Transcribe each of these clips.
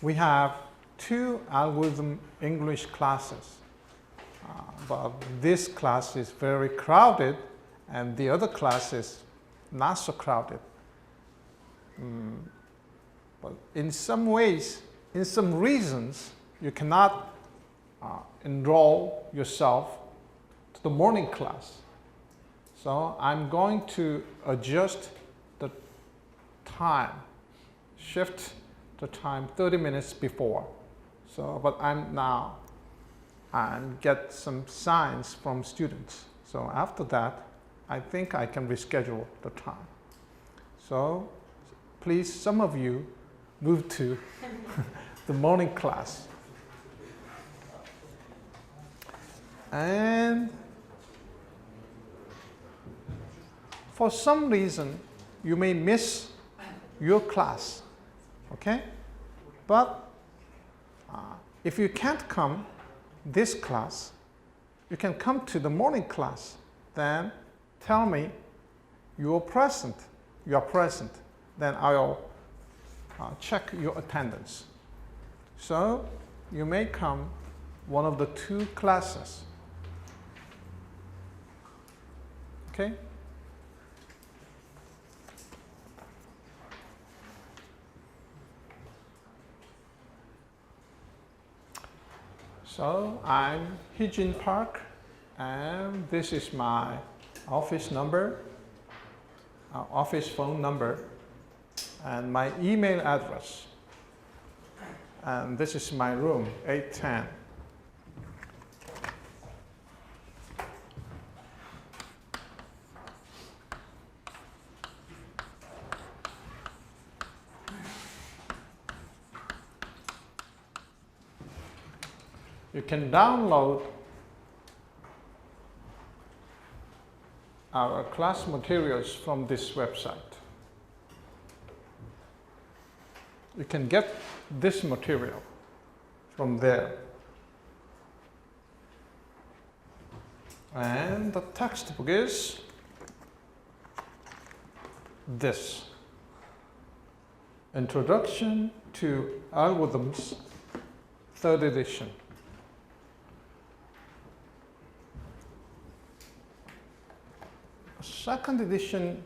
we have 2 algorithm English classes. But this class is very crowded and the other class is not so crowded. But in some ways, in some reasons, you cannot enroll yourself to the morning class. So I'm going to adjust the time, shift the time 30 minutes before. So, but I'm get some signs from students. So after that, I think I can reschedule the time. So please, some of you move to the morning class. And for some reason, you may miss your class, okay? But if you can't come this class, you can come to the morning class. Then tell me you are present. Then I'll check your attendance. So you may come one of the 2 classes. Okay? So I'm Hee-Jin Park, and this is my office number, office phone number, and my email address. And this is my room, 810. You can download our class materials from this website. You can get this material from there. And the textbook is this. Introduction to Algorithms, 3rd edition. Second edition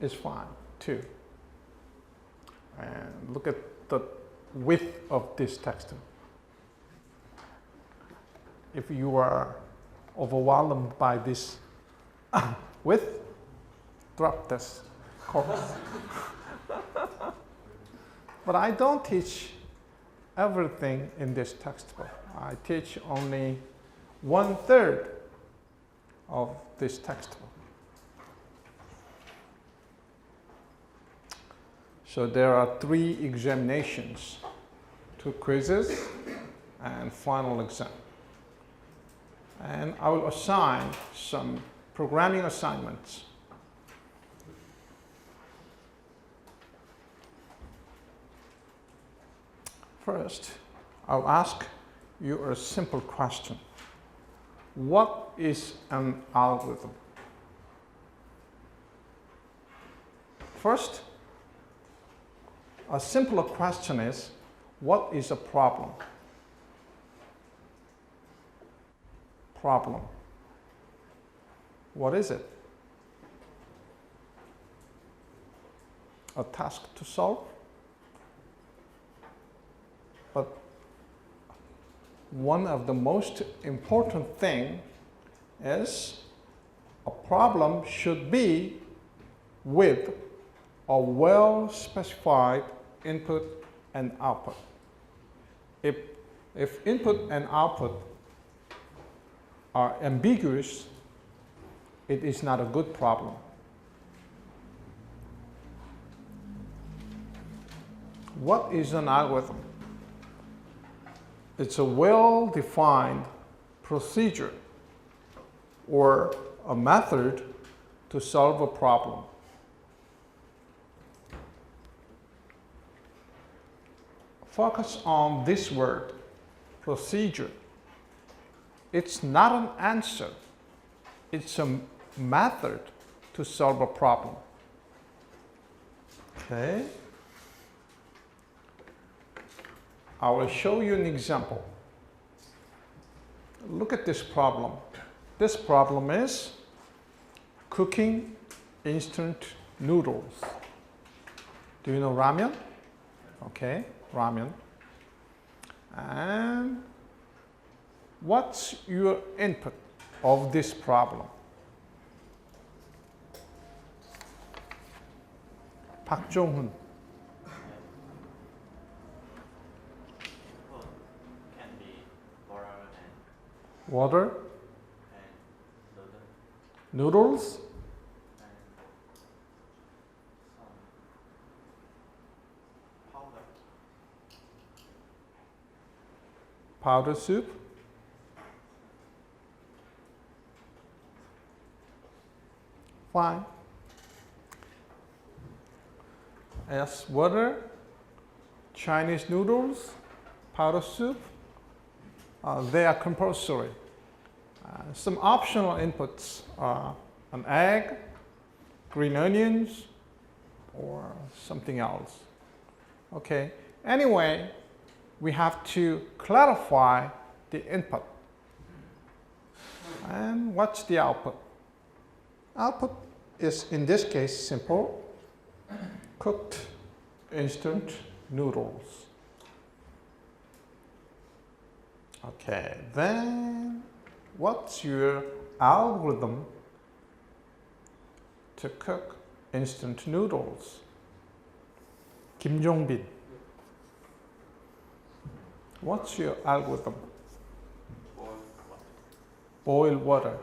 is fine too. And look at the width of this textbook. If you are overwhelmed by this width, drop this course. But I don't teach everything in this textbook. I teach only 1/3 of this textbook. So there are 3 examinations, 2 quizzes, and final exam. And I will assign some programming assignments. First, I'll ask you a simple question. What is an algorithm? First, a simpler question is, what is a problem? Problem. What is it? A task to solve? But one of the most important thing is a problem should be with a well-specified input and output. If input and output are ambiguous, it is not a good problem. What is an algorithm? It's a well-defined procedure or a method to solve a problem. Focus on this word, procedure. It's not an answer. It's a method to solve a problem. Okay? I will show you an example. Look at this problem. This problem is cooking instant noodles. Do you know ramen? Okay, ramen. And what's your input of this problem? Park Jong-hun. Can be water Water, and noodles, and some powder. powder soup, fine. Yes, water, Chinese noodles, powder soup, they are compulsory. Some optional inputs are an egg, green onions, or something else. Okay, anyway, we have to clarify the input. And what's the output? Output is, in this case, simple. Cooked instant noodles. Okay, then what's your algorithm to cook instant noodles? Kim Jong-bin. What's your algorithm? Boil water. Boil water.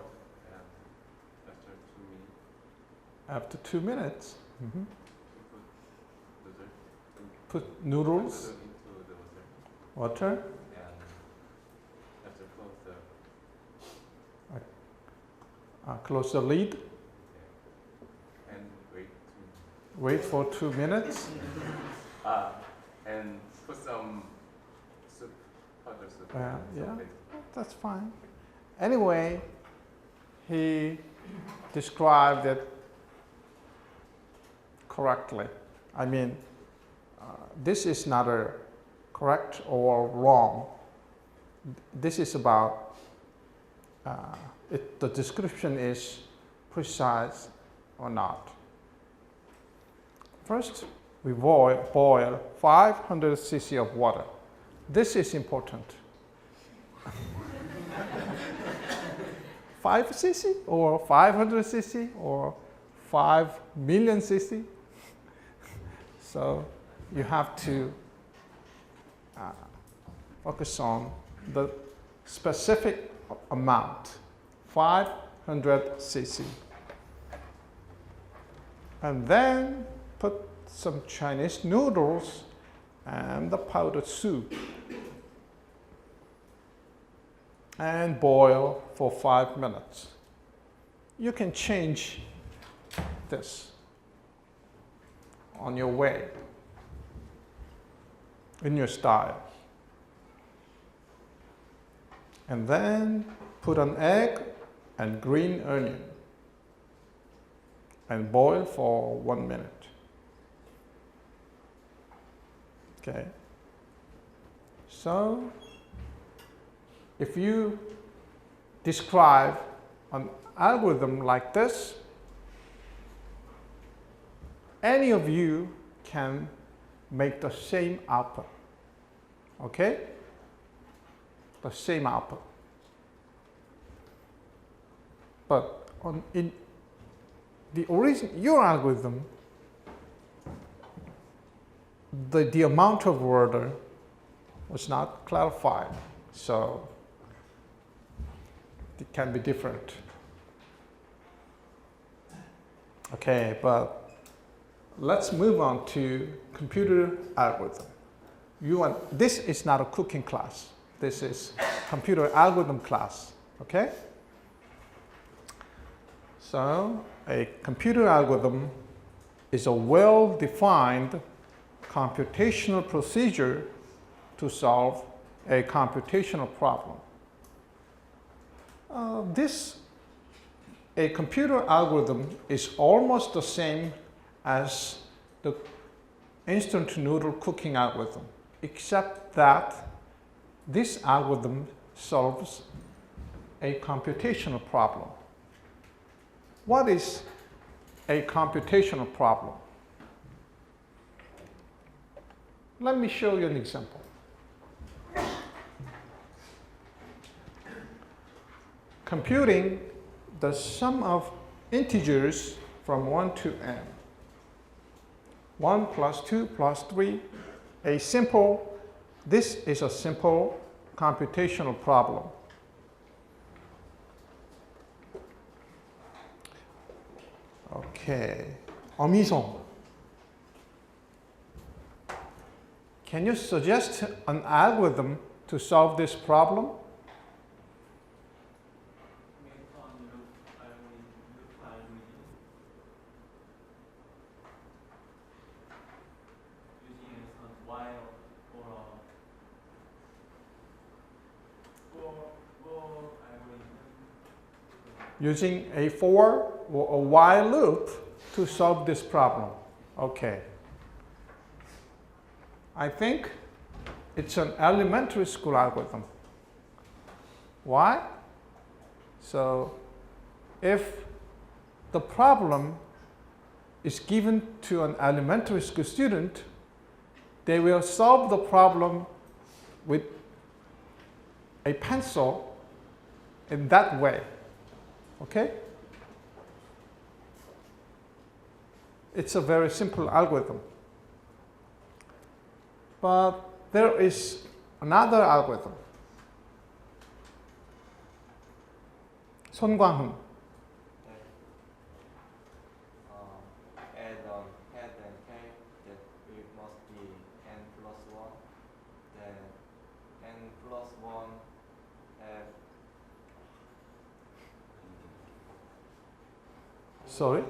And after 2 minutes, After 2 minutes, put put noodles, into the water. water, And after close close the the lid, and wait for 2 minutes. and put some soup, powder soup. Yeah, some paste. that's fine. Anyway, he described it correctly. I mean, this is neither correct or wrong. This is about, the description is precise or not. First, we boil 500 cc of water. This is important. 5 cc or 500 cc or 5 million cc. So you have to focus on the specific amount, 500 cc. And then put some Chinese noodles and the powdered soup and boil for 5 minutes. You can change this on your way, in your style. And then put an egg and green onion and boil for 1 minute. Okay. So if you describe an algorithm like this, any of you can make the same output. Okay? The same output. But in the your algorithm, the amount of water was not clarified, so it can be different. Okay, but let's move on to computer algorithm. This is not a cooking class. This is computer algorithm class, okay? So a computer algorithm is a well-defined computational procedure to solve a computational problem. A computer algorithm is almost the same as the instant noodle cooking algorithm. except that this algorithm solves a computational problem. What is a computational problem? Let me show you an example. Computing the sum of integers from 1 to n. 1 plus 2 plus 3. This is a simple computational problem. Okay. 어미송. Can you suggest an algorithm to solve this problem? Using a for or a while loop to solve this problem. Okay. I think it's an elementary school algorithm. Why? So if the problem is given to an elementary school student, they will solve the problem with a pencil in that way. Okay? It's a very simple algorithm. But there is another algorithm. 손광훈. Add on head and tail, that it must be n plus 1. Then n plus 1 have. Sorry?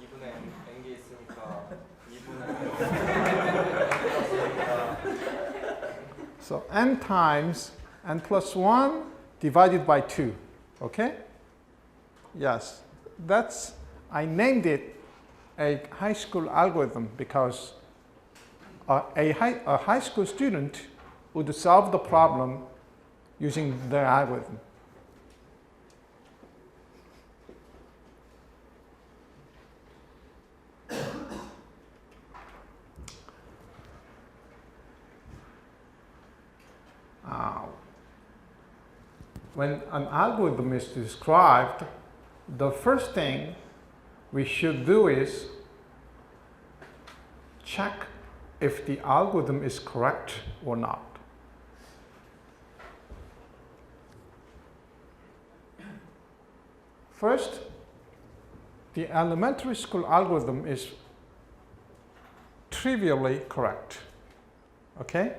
2분의 n개 있으니까 2분의 So n times n plus 1 divided by 2. Okay? Yes. I named it a high school algorithm because a high school student would solve the problem using the algorithm. When an algorithm is described, the first thing we should do is check if the algorithm is correct or not. First, the elementary school algorithm is trivially correct. Okay?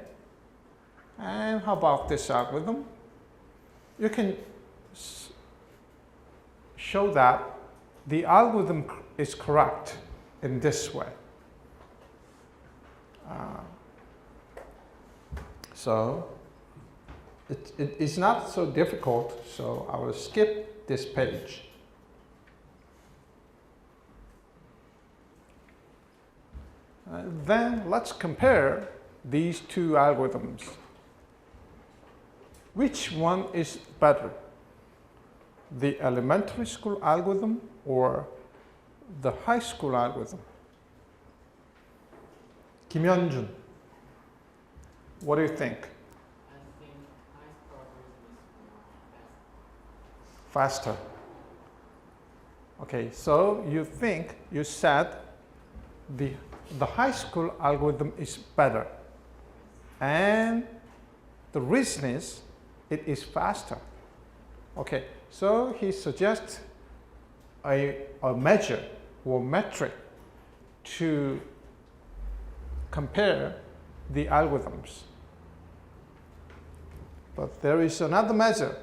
And how about this algorithm? You can show that the algorithm is correct in this way. So it is not so difficult, so I will skip this page. Then let's compare these two algorithms. Which one is better? The elementary school algorithm or the high school algorithm? 김현준, what do you think? I think high school algorithm is Faster. Okay, so you said the high school algorithm is better. And the reason is it is faster. Okay, so he suggests a measure or metric to compare the algorithms. But there is another measure.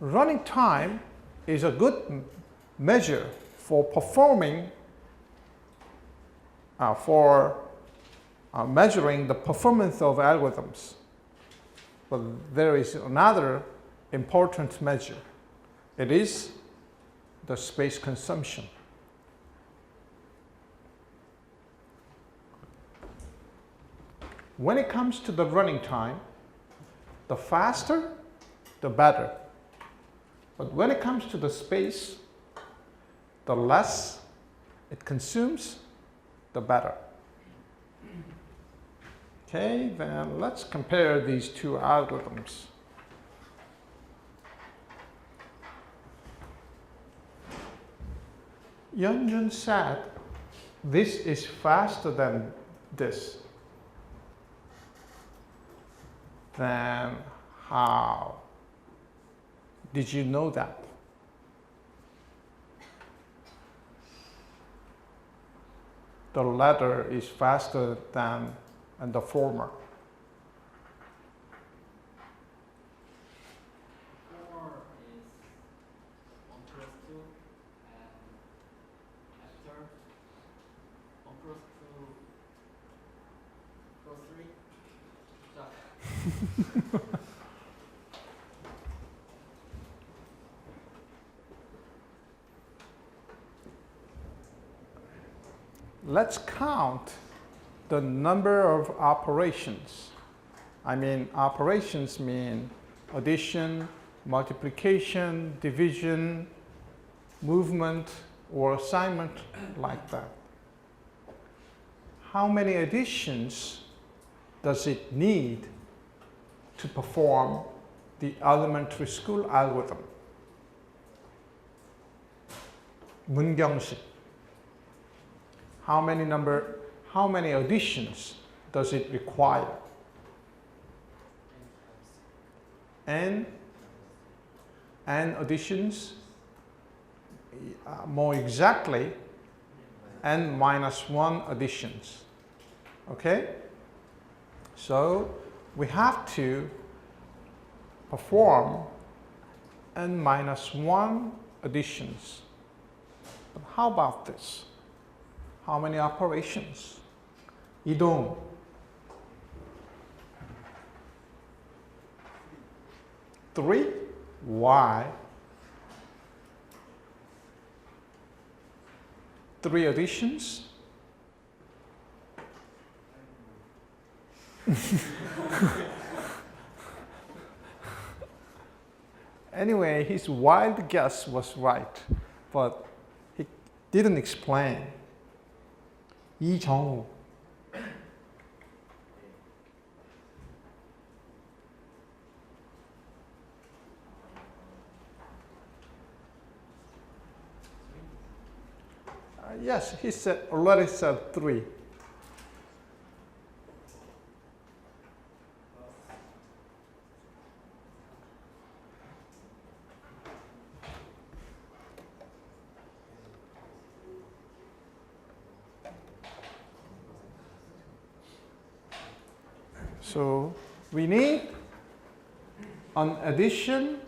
Running time is a good measure for performing, measuring the performance of algorithms. But there is another important measure. It is the space consumption. when it comes to the running time, the faster, the better. But when it comes to the space, the less it consumes, the better. Okay, then let's compare these two algorithms. Yeonjun said this is faster than this. Then how did you know that? The latter is faster than the former. 4 is 1 plus 2, and after 1 plus 2 plus 3. Stop. Let's count the number of operations. I mean, operations mean addition, multiplication, division, movement, or assignment, like that. How many additions does it need to perform the elementary school algorithm? 문경식. How many additions does it require? N additions, more exactly, n minus 1 additions. Okay? So we have to perform n minus 1 additions. But how about this? How many operations? 이동. Three. Why? 3 additions. Anyway, his wild guess was right, but he didn't explain. 이정우. Yes, he already said 3. So we need an addition,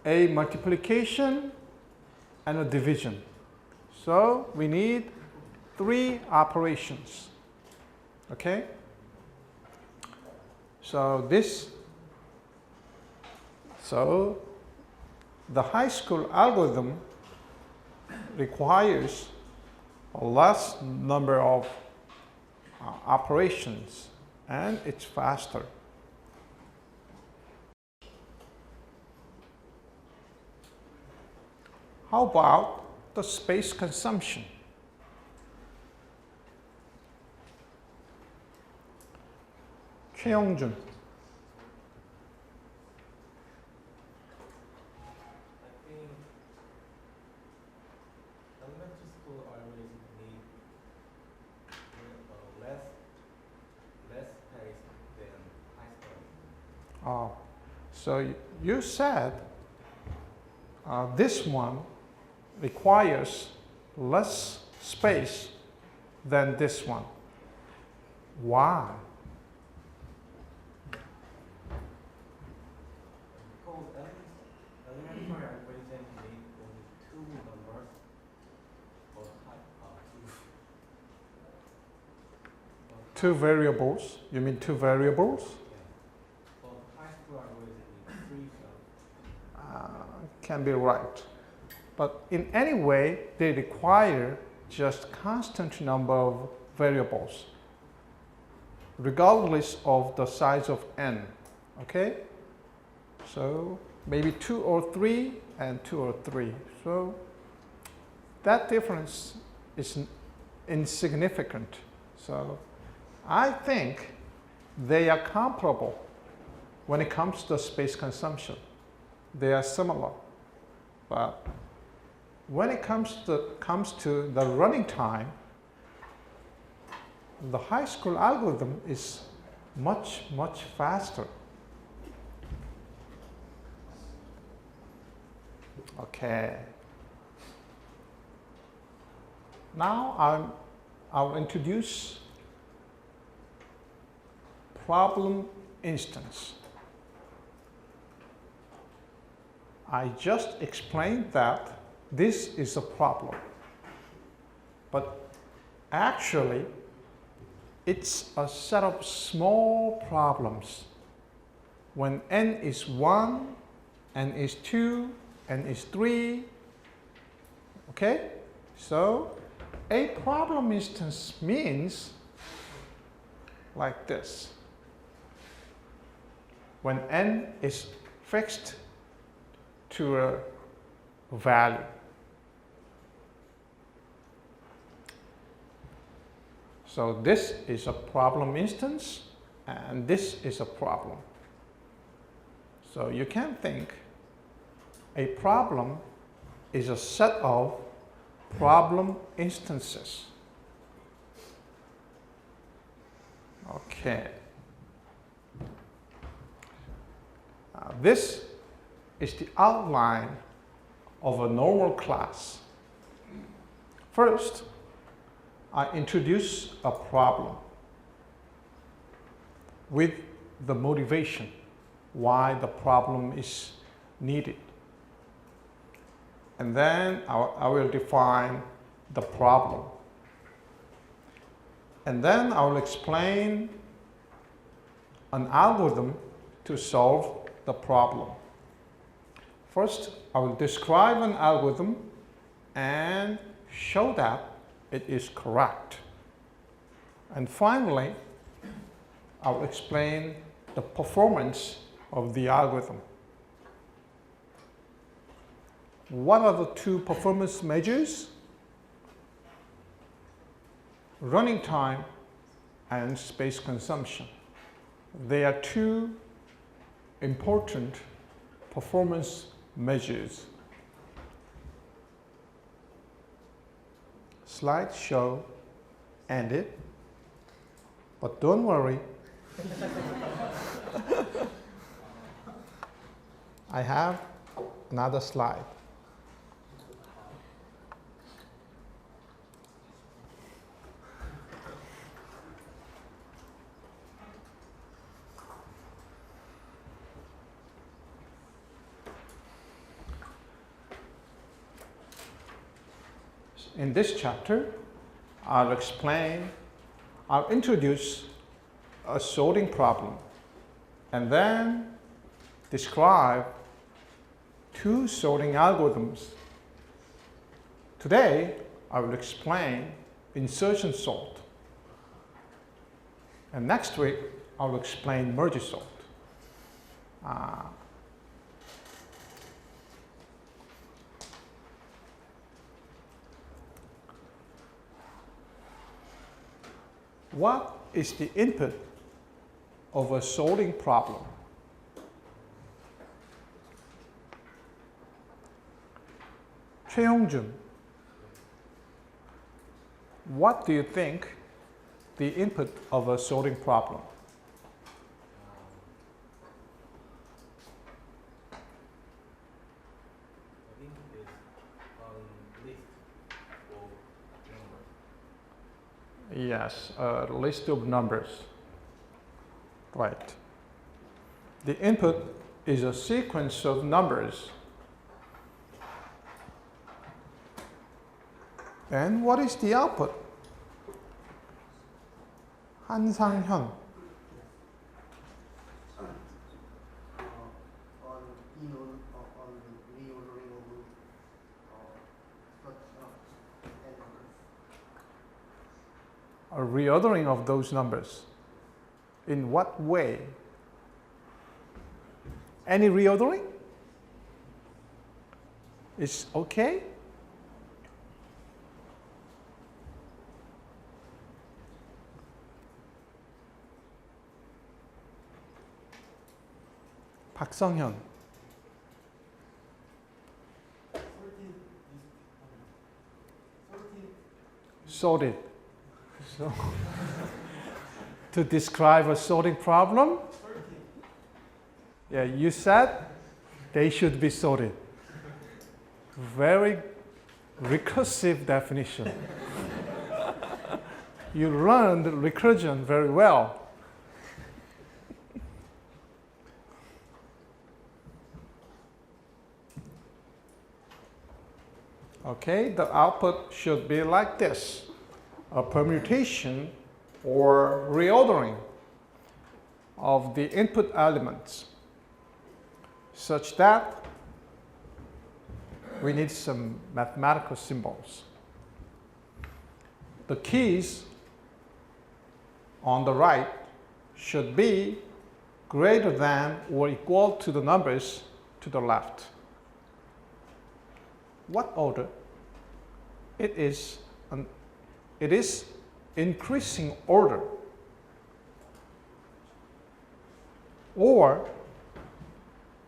a multiplication, and a division. So we need 3 operations. Okay? So the high school algorithm requires a less number of operations, and it's faster. How about the space consumption? 최영준. I think elementary school always need less space than high school. So you said this one requires less space than this one. Why? Because elementary algorithm need only 2 numbers, but Two variables. You mean 2 variables? but high school algorithm need 3 Can be right. But in any way, they require just constant number of variables. regardless of the size of n. Okay? So maybe 2 or 3 and 2 or 3. So that difference is insignificant. So I think they are comparable when it comes to space consumption. They are similar. But when it comes to the running time, the high school algorithm is much, much faster. Okay. Now I'll introduce problem instance. I just explained that this is a problem, but actually it's a set of small problems. When n is 1, n is 2, n is 3, okay? So a problem instance means like this. When n is fixed to a value. So this is a problem instance, and this is a problem. So you can think a problem is a set of problem instances. Okay. This is the outline of a normal class. First, I introduce a problem with the motivation why the problem is needed. And then I will define the problem. And then I will explain an algorithm to solve the problem. First, I will describe an algorithm and show that it is correct. And finally, I will explain the performance of the algorithm. What are the two performance measures? Running time and space consumption. They are two important performance measures. Slideshow ended, but don't worry. I have another slide. In this chapter, I'll introduce a sorting problem and then describe two sorting algorithms. Today, I will explain insertion sort. And next week, I will explain merge sort. What is the input of a sorting problem? 최용준, what do you think the input of a sorting problem? I think it's a list of numbers. Yes, a list of numbers. Right. The input is a sequence of numbers. And what is the output? 한상현. On reordering of such numbers. A reordering of those numbers. In what way? Any reordering? Is okay? 박성현. Sorted. So, to describe a sorting problem, yeah, you said they should be sorted. Very recursive definition. You learned recursion very well. Okay, the output should be like this. A permutation or reordering of the input elements such that we need some mathematical symbols. The keys on the right should be greater than or equal to the numbers to the left. What order? It is increasing order, or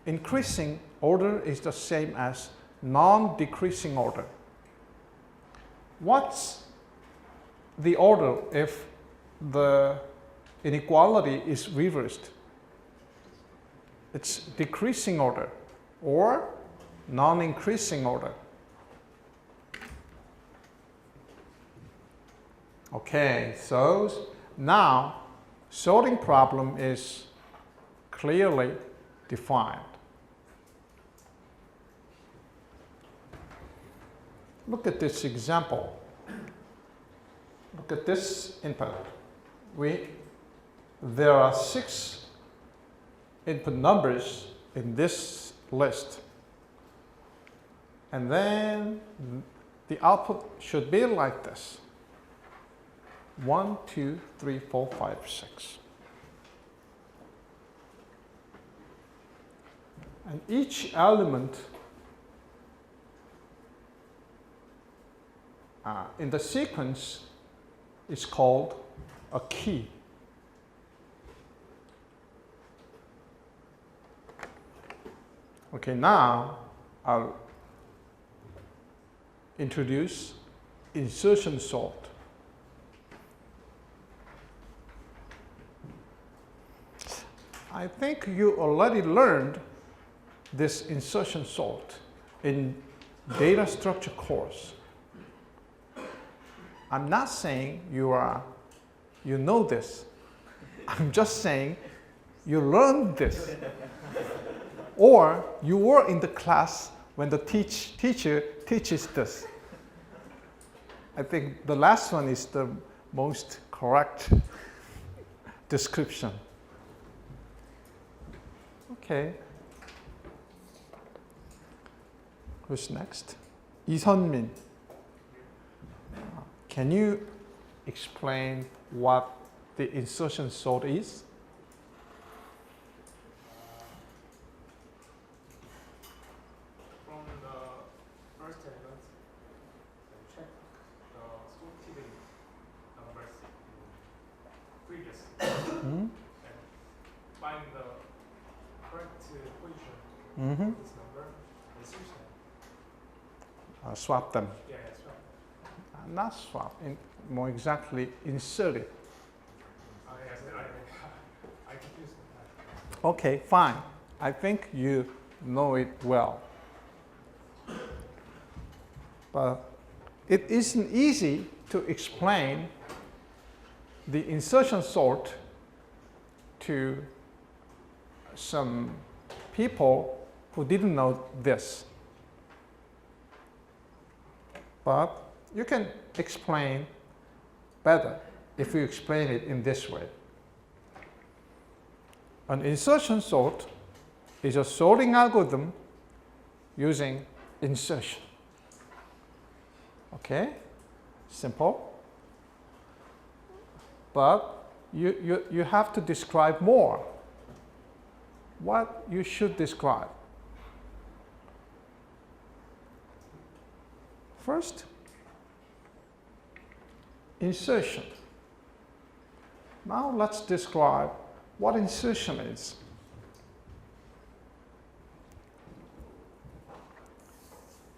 increasing order is the same as non-decreasing order. What's the order if the inequality is reversed? It's decreasing order or non-increasing order. Okay, so now sorting problem is clearly defined. Look at this example. Look at this input. There are 6 input numbers in this list. And then the output should be like this. 1, 2, 3, 4, 5, 6. And each element in the sequence is called a key. Okay, now I'll introduce insertion sort. I think you already learned this insertion sort in data structure course. I'm not saying you know this. I'm just saying you learned this. Or you were in the class when the teacher teaches this. I think the last one is the most correct description. Okay. Who's next? 이선민. Can you explain what the insertion sort is? From the first element, check the sorted numbers previously and find the correct position of this number and switch them. Swap them. Yeah, that's right. Not swap, more exactly insert it. Yes, I confused them. Okay, fine. I think you know it well. But it isn't easy to explain the insertion sort to some people who didn't know this. But you can explain better if you explain it in this way. An insertion sort is a sorting algorithm using insertion. Okay? Simple. But you have to describe more. What you should describe. First, insertion. Now let's describe what insertion is.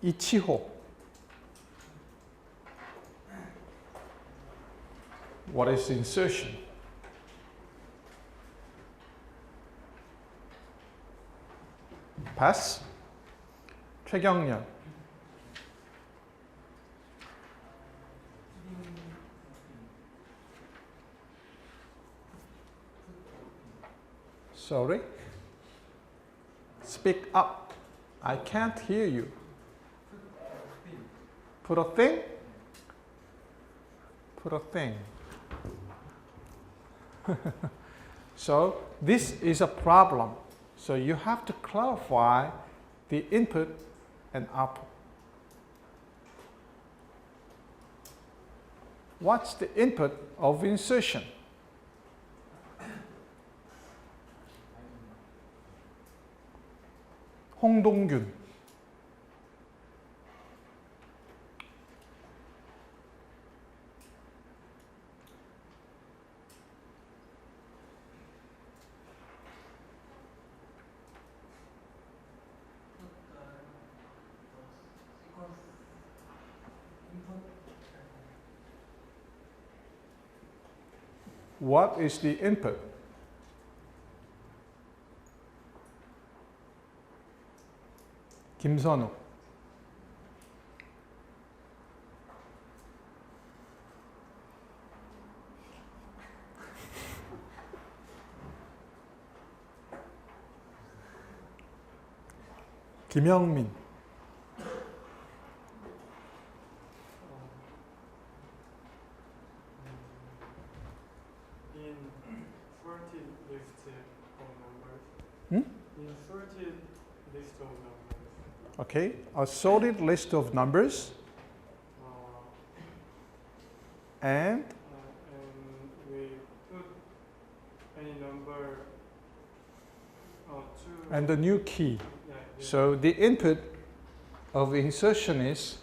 Ichiho. What is insertion? Pass. 최경련. Sorry. Speak up. I can't hear you. Put a thing? Put a thing. So this is a problem. So you have to clarify the input and output. What's the input of insertion? 홍동균. What is the input? 김선우. 김영민. Inserted list of numbers. Hmm? Inserted list of numbers. Okay, a sorted list of numbers and we put any number to. the new key. Yeah, So the input of insertion is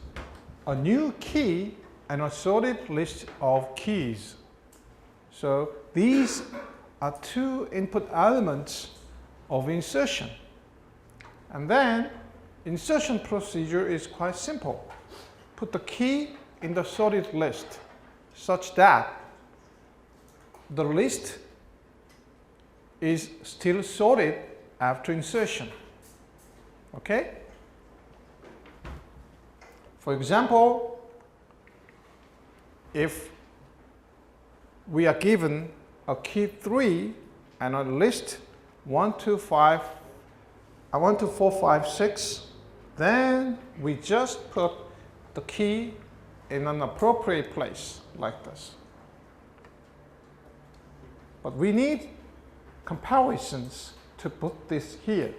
a new key and a sorted list of keys. So these are two input elements of insertion. And then insertion procedure is quite simple. Put the key in the sorted list such that the list is still sorted after insertion. Okay? For example, if we are given a key 3 and a list 1, 2, 5, 1, 2, 4, 5, 6, then we just put the key in an appropriate place like this. But we need comparisons to put this here,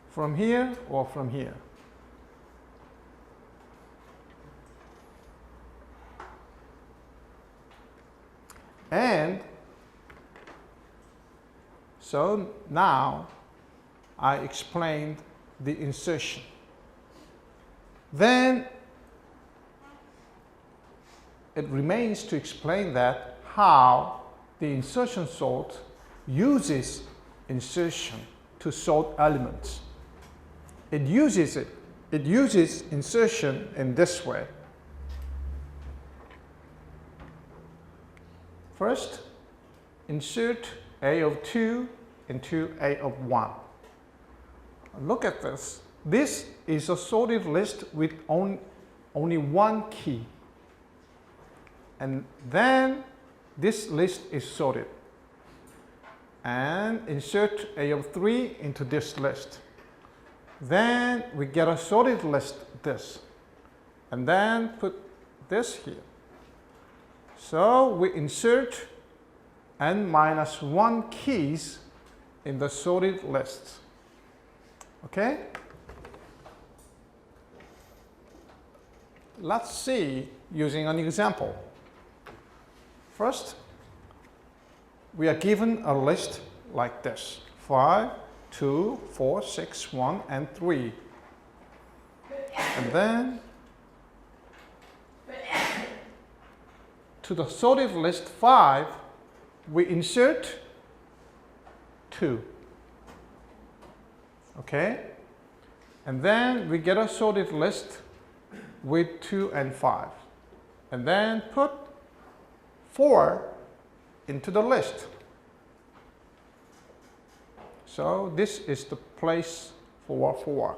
from here or from here. And so now I explained the insertion. Then it remains to explain that how the insertion sort uses insertion to sort elements. It uses insertion in this way. First, insert A of 2 into A of 1. Look at this. This is a sorted list with only one key. And then this list is sorted. And insert A of 3 into this list. Then we get a sorted list, this. And then put this here. So we insert n minus 1 keys in the sorted list. Okay? Let's see using an example. First, we are given a list like this: 5, 2, 4, 6, 1, and 3. And then to the sorted list 5, we insert 2. Okay? And then we get a sorted list with 2 and 5. And then put 4 into the list. So this is the place for 4.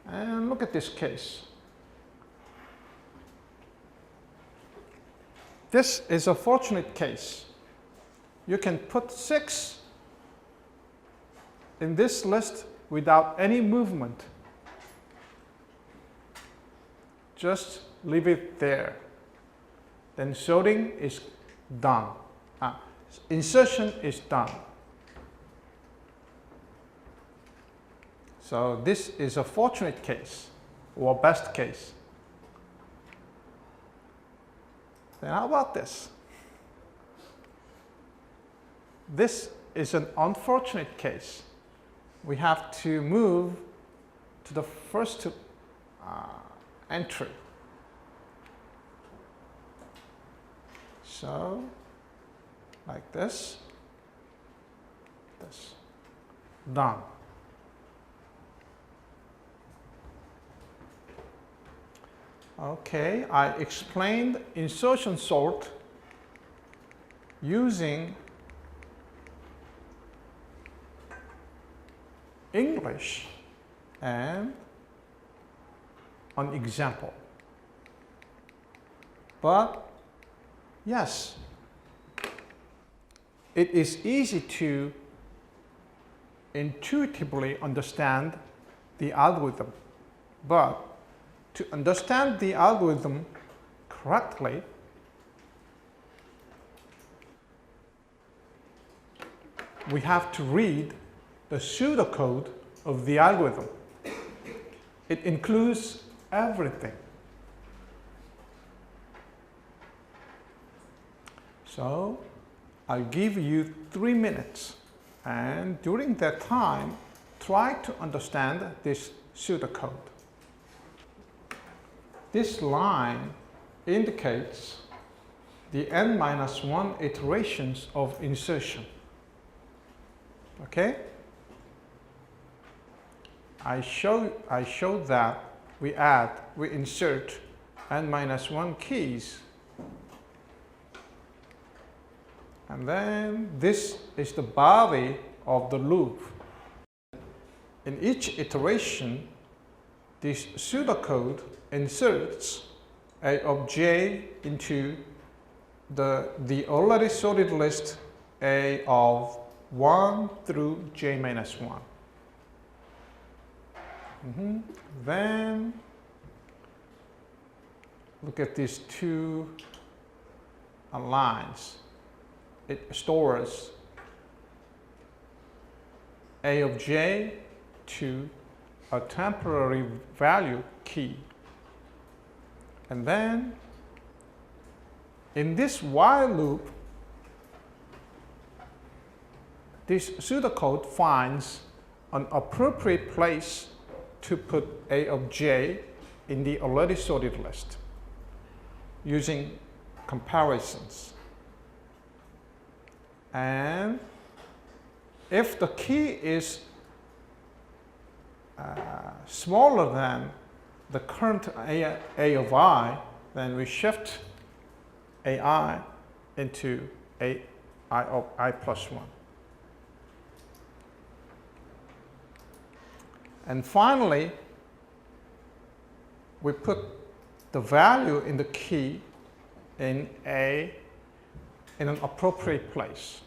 And look at this case. This is a fortunate case. You can put 6 in this list without any movement. Just leave it there. Then sorting is done. Insertion is done. So this is a fortunate case, or best case. Then how about this? This is an unfortunate case. We have to move to the first entry. So, like this, done. Okay, I explained insertion sort using English and an example. But yes, it is easy to intuitively understand the algorithm, but to understand the algorithm correctly, we have to read the pseudocode of the algorithm. It includes everything. So I'll give you 3 minutes, and during that time, try to understand this pseudocode. This line indicates the n-1 iterations of insertion. Okay? I showed that we insert n-1 keys. And then this is the body of the loop. In each iteration, this pseudocode inserts A of j into the already sorted list A of 1 through j minus 1. Then look at these 2 lines. It stores A of j to a temporary value key. And then in this while loop, this pseudocode finds an appropriate place to put A of j in the already sorted list using comparisons. And if the key is smaller than the current A of I, then we shift AI into AI of I plus 1. And finally, we put the value in the key in an appropriate place.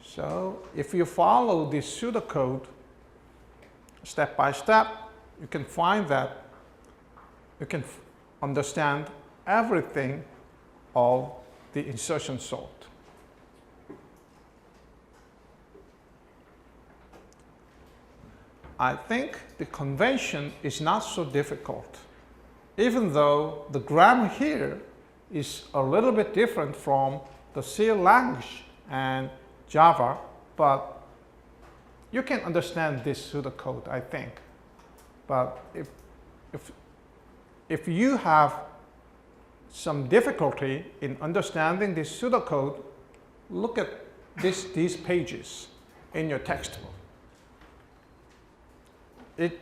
So if you follow this pseudocode step by step, you can find that you can understand everything of the insertion sort. I think the convention is not so difficult, even though the grammar here is a little bit different from the C language and Java, but you can understand this pseudocode, I think. But if you have some difficulty in understanding this pseudocode, look at these pages in your textbook. It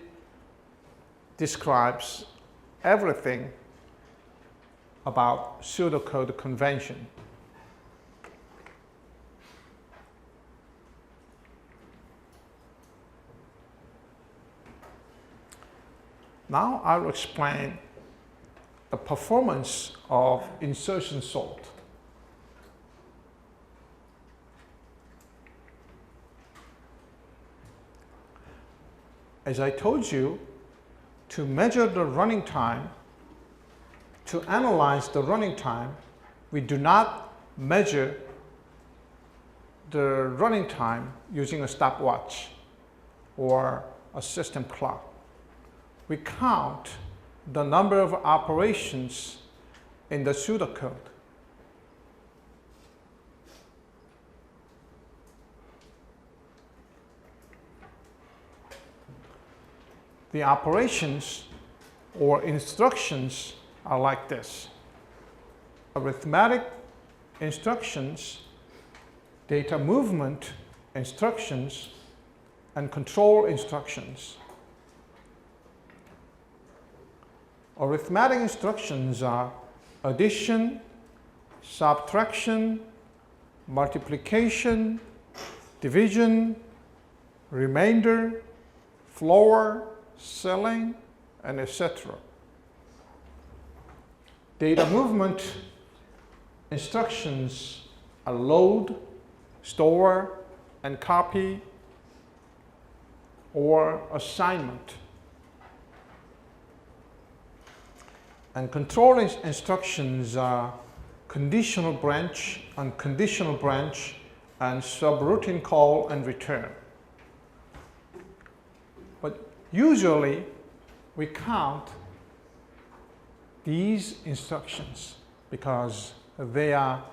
describes everything about pseudocode convention. Now I'll explain the performance of insertion sort. As I told you, to measure the running time, to analyze the running time, we do not measure the running time using a stopwatch or a system clock. We count the number of operations in the pseudocode. The operations or instructions are like this: arithmetic instructions, data movement instructions, and control instructions. Arithmetic instructions are addition, subtraction, multiplication, division, remainder, floor, ceiling, and etc. Data movement instructions are load, store, and copy, or assignment. And control instructions are conditional branch, unconditional branch, and subroutine call and return. But usually we count these instructions because they are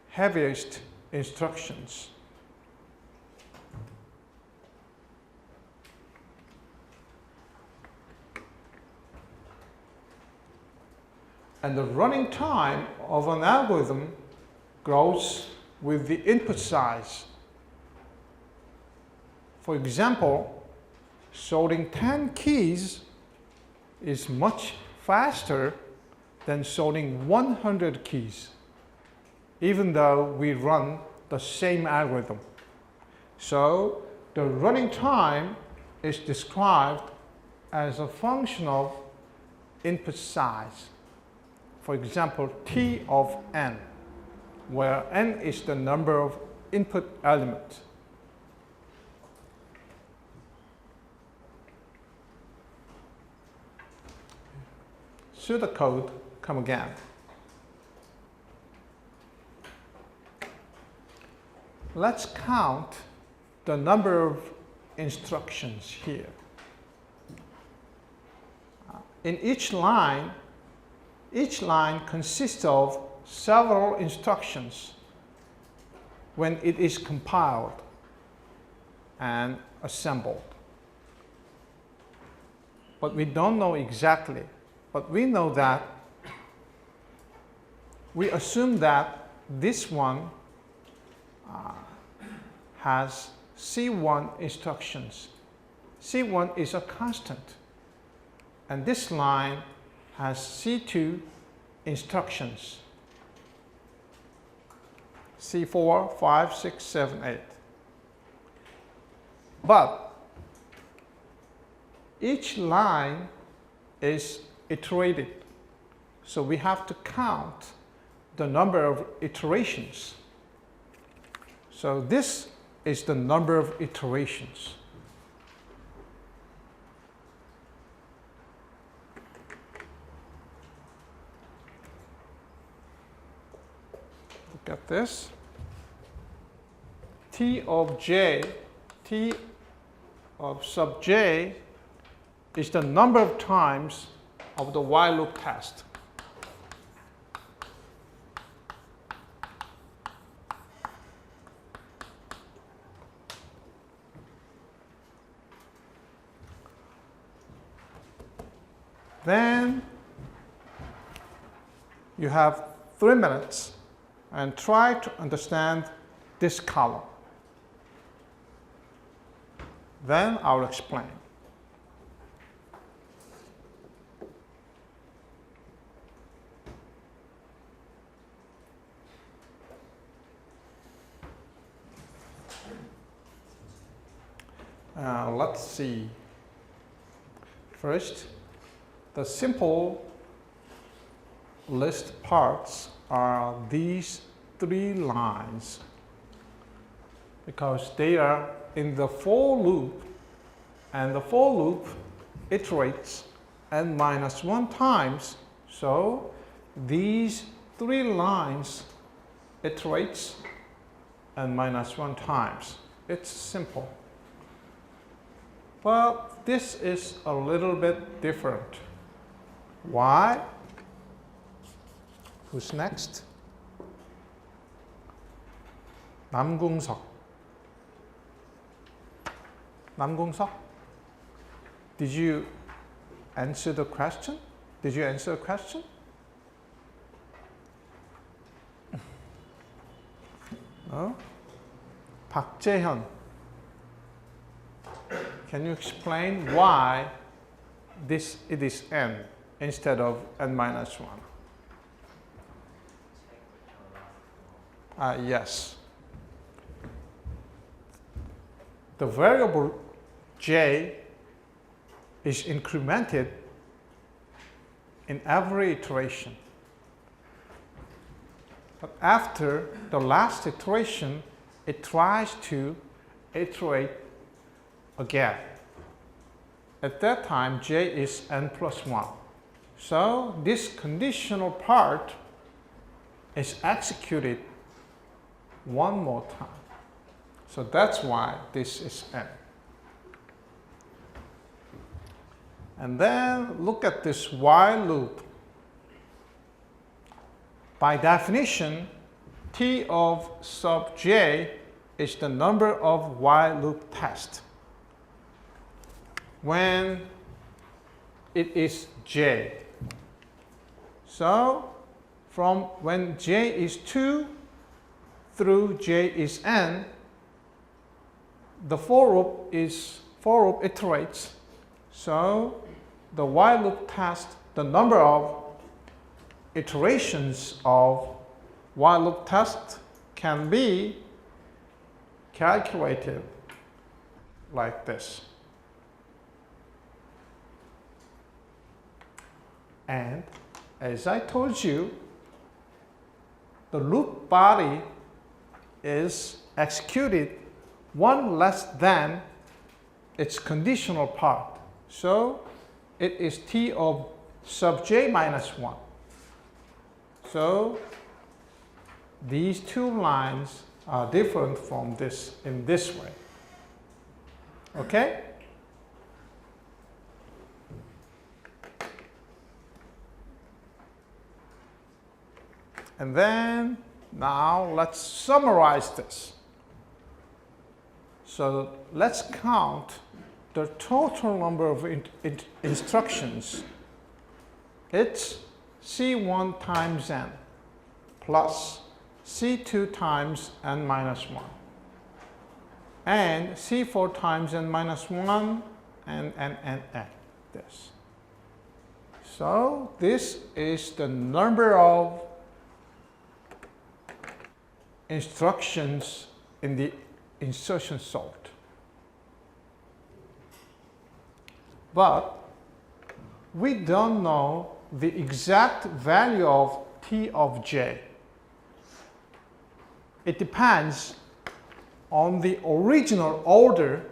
heaviest instructions. And the running time of an algorithm grows with the input size. For example, sorting 10 keys is much faster than sorting 100 keys, even though we run the same algorithm. So the running time is described as a function of input size. For example, T of n, where n is the number of input elements. Pseudocode come again. Let's count the number of instructions here. In each line consists of several instructions when it is compiled and assembled. But we don't know exactly. But we know that we assume that this one has C1 instructions. C1 is a constant. And this line has C2 instructions. C4, 5, 6, 7, 8. But each line is iterated. So we have to count the number of iterations. So this is the number of iterations. Look at this. T of j, T of sub j is the number of times of the while loop test. Then you have 3 minutes and try to understand this column. Then I'll explain. Let's see. First, the simple list parts are these 3 lines because they are in the for loop, and the for loop iterates n minus 1 times. So these 3 lines iterates n minus 1 times. It's simple. But this is a little bit different. Why? Who's next? 남궁석. 남궁석? Did you answer the question? Did you answer the question? No? 박재현. Can you explain why it is n instead of n minus 1? Yes. The variable j is incremented in every iteration. But after the last iteration, it tries to iterate again. At that time, j is n plus 1. So this conditional part is executed one more time. So that's why this is n. And then look at this while loop. By definition, t of sub j is the number of while loop tests when it is j. So from when j is 2 through j is n, the for loop iterates. So the while loop test, the number of iterations of while loop test can be calculated like this. And as I told you, the loop body is executed one less than its conditional part. So it is t of sub j minus 1. So these 2 lines are different from this in this way. Okay? And then now let's summarize this. So let's count the total number of instructions. It's C1 times n plus C2 times n minus 1 and C4 times n minus 1 and this. So this is the number of instructions in the insertion sort. But we don't know the exact value of t of j. It depends on the original order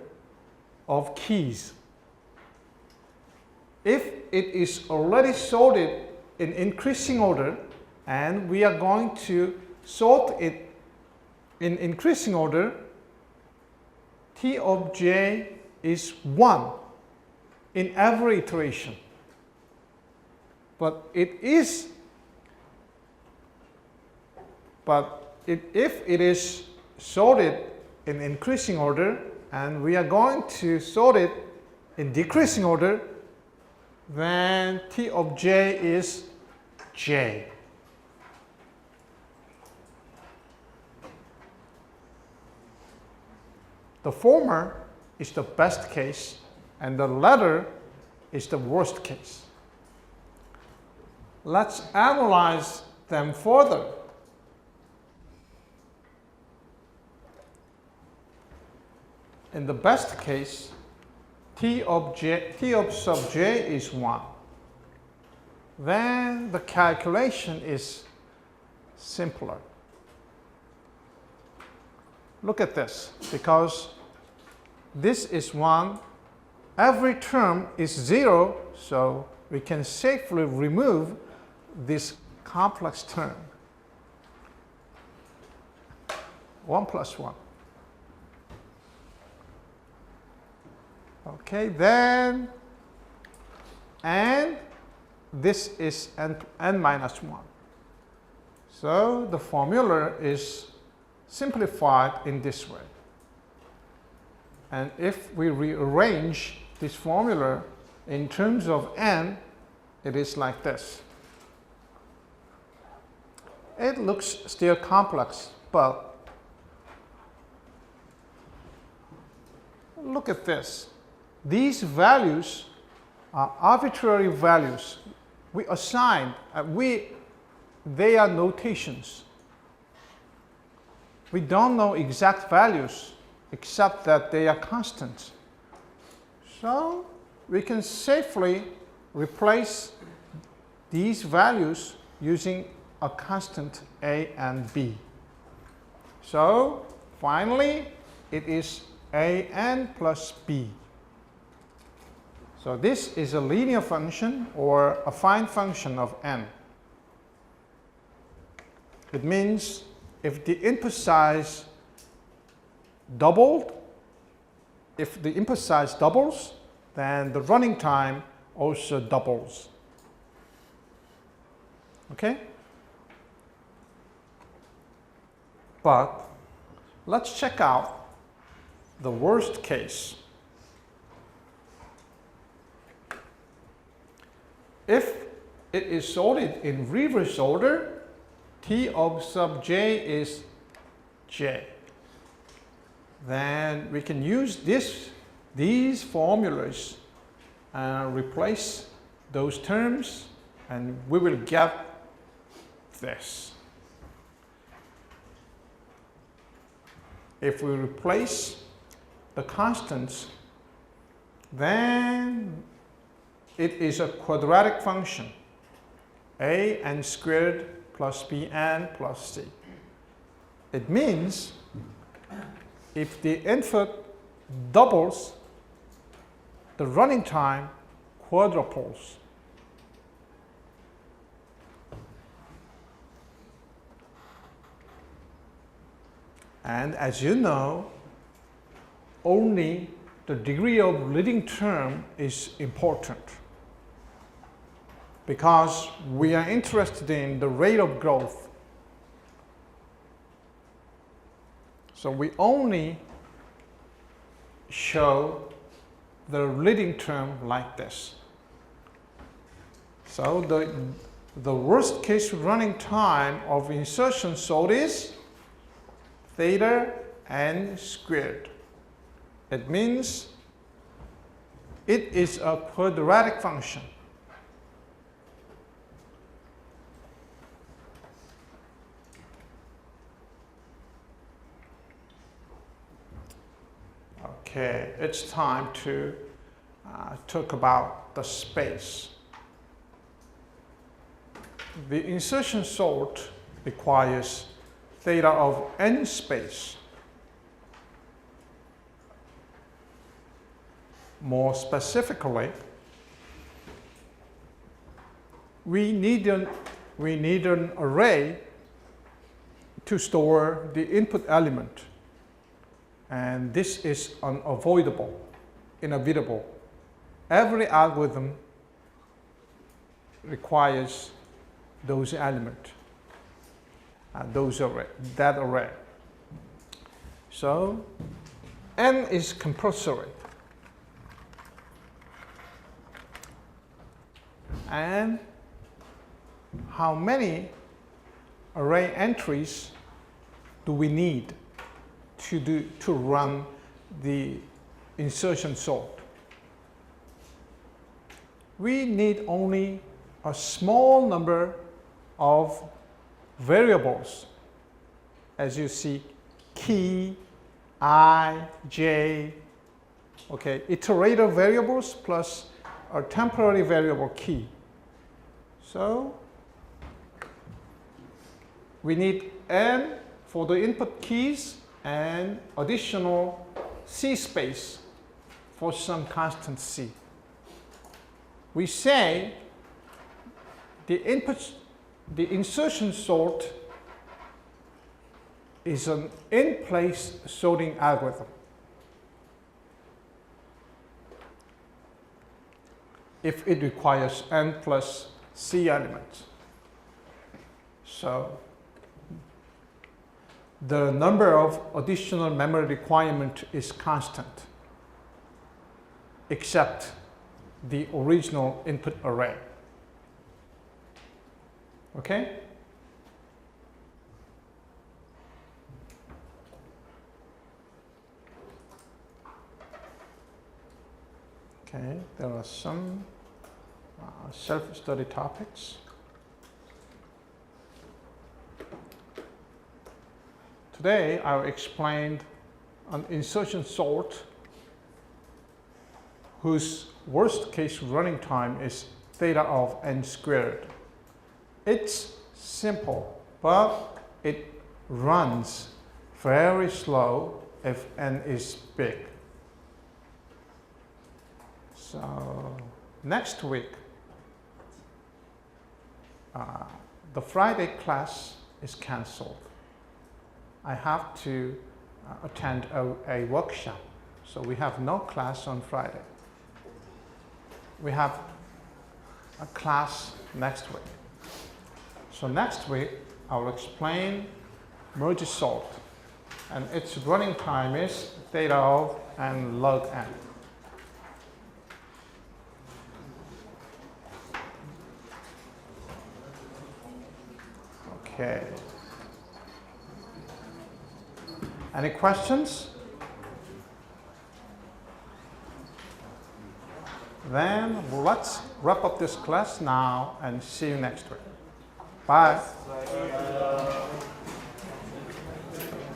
of keys. If it is already sorted in increasing order and we are going to sort it in increasing order, t of j is 1 in every iteration. But if it is sorted in increasing order and we are going to sort it in decreasing order, then T of j is j. The former is the best case, and the latter is the worst case. Let's analyze them further. In the best case, T of sub j is 1. Then the calculation is simpler. Look at this, because this is 1, every term is 0, so we can safely remove this complex term. 1 plus 1. Okay, then, and this is n minus 1. So the formula is simplified in this way. And if we rearrange this formula in terms of n, it is like this. It looks still complex, but look at this. These values are arbitrary values. We assign, they are notations. We don't know exact values except that they are constant. So we can safely replace these values using a constant a and b. So finally, it is a n plus b. So this is a linear function or a fine function of n. It means if the input size doubled, if the input size doubles, then the running time also doubles. Okay? But let's check out the worst case. If it is sorted in reverse order, T of sub j is j. Then we can use these formulas and replace those terms, and we will get this. If we replace the constants, then it is a quadratic function, a n squared plus b n plus c. It means if the input doubles, the running time quadruples. And as you know, only the degree of leading term is important, because we are interested in the rate of growth. So we only show the leading term like this. So the worst case running time of insertion sort is theta n squared. It means it is a quadratic function. Okay, it's time to talk about the space. The insertion sort requires theta of n space. More specifically, we need an array to store the input element. And this is inevitable. Every algorithm requires those elements, that array. So n is compulsory. and how many array entries do we need to run the insertion sort. We need only a small number of variables, as you see, key, I, j, okay, iterator variables plus a temporary variable key. So we need n for the input keys and additional C space for some constant C. We say the insertion sort is an in-place sorting algorithm. If it requires n plus C elements. So the number of additional memory requirement is constant, except the original input array. Okay? Okay, there are some self-study topics. Today, I'll explain an insertion sort whose worst case running time is theta of n squared. It's simple, but it runs very slow if n is big. So next week, the Friday class is canceled. I have to attend a workshop, so we have no class on Friday. We have a class next week. So next week, I will explain merge sort, and its running time is theta of and log n. Okay. Any questions? Then let's wrap up this class now and see you next week. Bye.